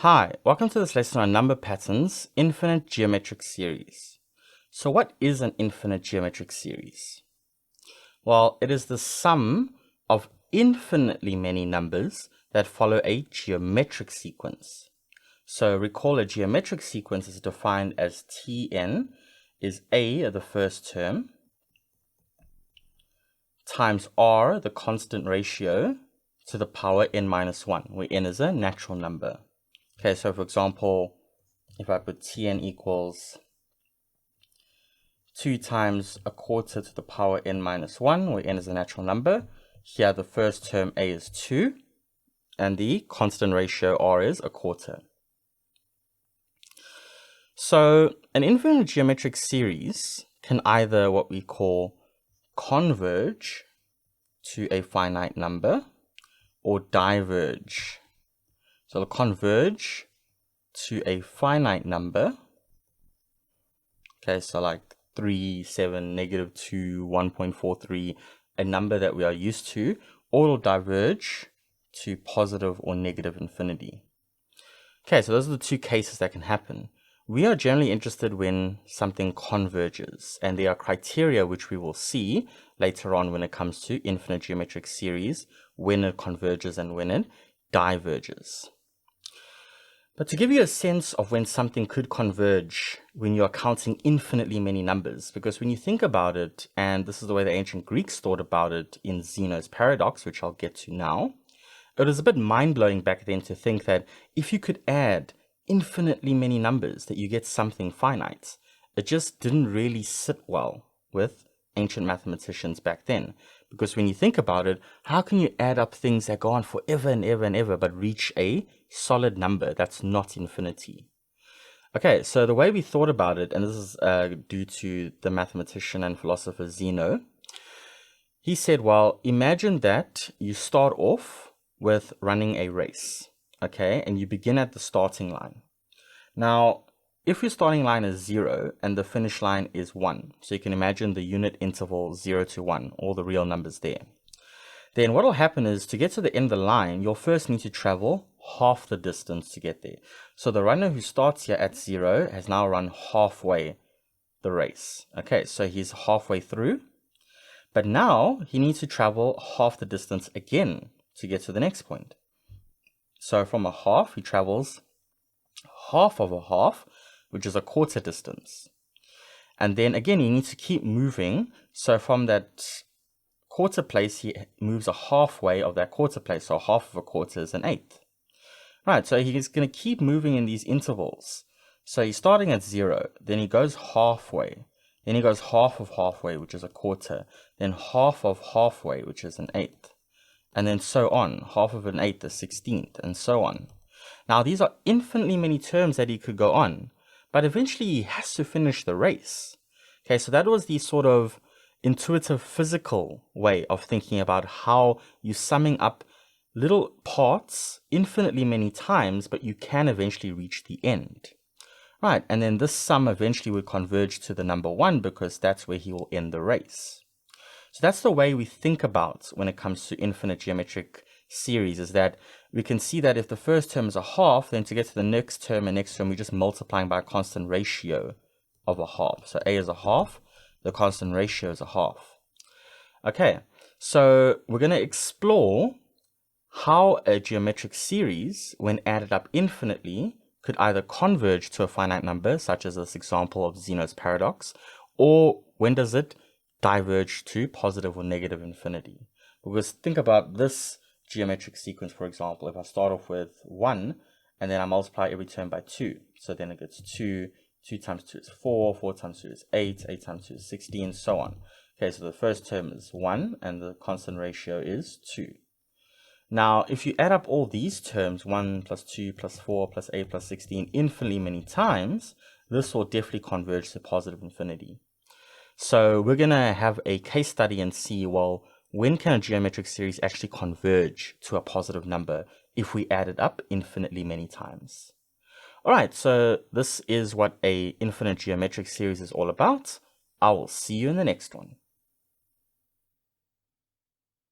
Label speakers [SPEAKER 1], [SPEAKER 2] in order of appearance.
[SPEAKER 1] Hi, welcome to this lesson on number patterns, infinite geometric series. So what is an infinite geometric series? Well, it is the sum of infinitely many numbers that follow a geometric sequence. So recall a geometric sequence is defined as Tn is a, the first term, times r, the constant ratio, to the power n minus 1, where n is a natural number. Okay, so for example, if I put Tn equals 2 times a quarter to the power n minus 1, where n is a natural number, here the first term a is 2, and the constant ratio r is a quarter. So an infinite geometric series can either what we call converge to a finite number or diverge. So it'll converge to a finite number. Okay, so like 3, 7, negative 2, 1.43, a number that we are used to, or it'll diverge to positive or negative infinity. Okay, so those are the two cases that can happen. We are generally interested when something converges, and there are criteria which we will see later on when it comes to infinite geometric series, when it converges and when it diverges. But to give you a sense of when something could converge when you're counting infinitely many numbers, because when you think about it, and this is the way the ancient Greeks thought about it in Zeno's paradox, which I'll get to now, it was a bit mind-blowing back then to think that if you could add infinitely many numbers that you get something finite. It just didn't really sit well with ancient mathematicians back then. Because when you think about it, how can you add up things that go on forever and ever and ever but reach a solid number that's not infinity? Okay, so the way we thought about it, and this is due to the mathematician and philosopher Zeno, he said, well, imagine that you start off with running a race, okay, and you begin at the starting line. Now, if your starting line is 0 and the finish line is 1, so you can imagine the unit interval 0 to 1, all the real numbers there, then what will happen is to get to the end of the line, you'll first need to travel half the distance to get there. So the runner who starts here at 0 has now run halfway the race. Okay, so he's halfway through, but now he needs to travel half the distance again to get to the next point. So from a half, he travels half of a half, which is a quarter distance. And then again, he needs to keep moving. So from that quarter place, he moves a halfway of that quarter place. So half of a quarter is an eighth. Right, so he's going to keep moving in these intervals. So he's starting at 0, then he goes halfway, then he goes half of halfway, which is a quarter, then half of halfway, which is an eighth, and then so on. Half of an eighth is 16th, and so on. Now, these are infinitely many terms that he could go on, but eventually he has to finish the race. Okay, so that was the sort of intuitive physical way of thinking about how you're summing up little parts infinitely many times, but you can eventually reach the end. Right, and then this sum eventually would converge to the number 1 because that's where he will end the race. So that's the way we think about when it comes to infinite geometric series, is that we can see that if the first term is a half, then to get to the next term and next term, we're just multiplying by a constant ratio of a half. So a is a half, the constant ratio is a half. Okay, so we're going to explore how a geometric series, when added up infinitely, could either converge to a finite number, such as this example of Zeno's paradox, or when does it diverge to positive or negative infinity. Because think about this geometric sequence, for example. If I start off with 1, and then I multiply every term by 2, so then it gets 2, 2 times 2 is 4, 4 times 2 is 8, 8 times 2 is 16, so on. Okay, so the first term is 1, and the constant ratio is 2. Now, if you add up all these terms, 1 plus 2 plus 4 plus 8 plus 16, infinitely many times, this will definitely converge to positive infinity. So we're going to have a case study and see, well, when can a geometric series actually converge to a positive number if we add it up infinitely many times? All right, so this is what a infinite geometric series is all about. I will see you in the next one.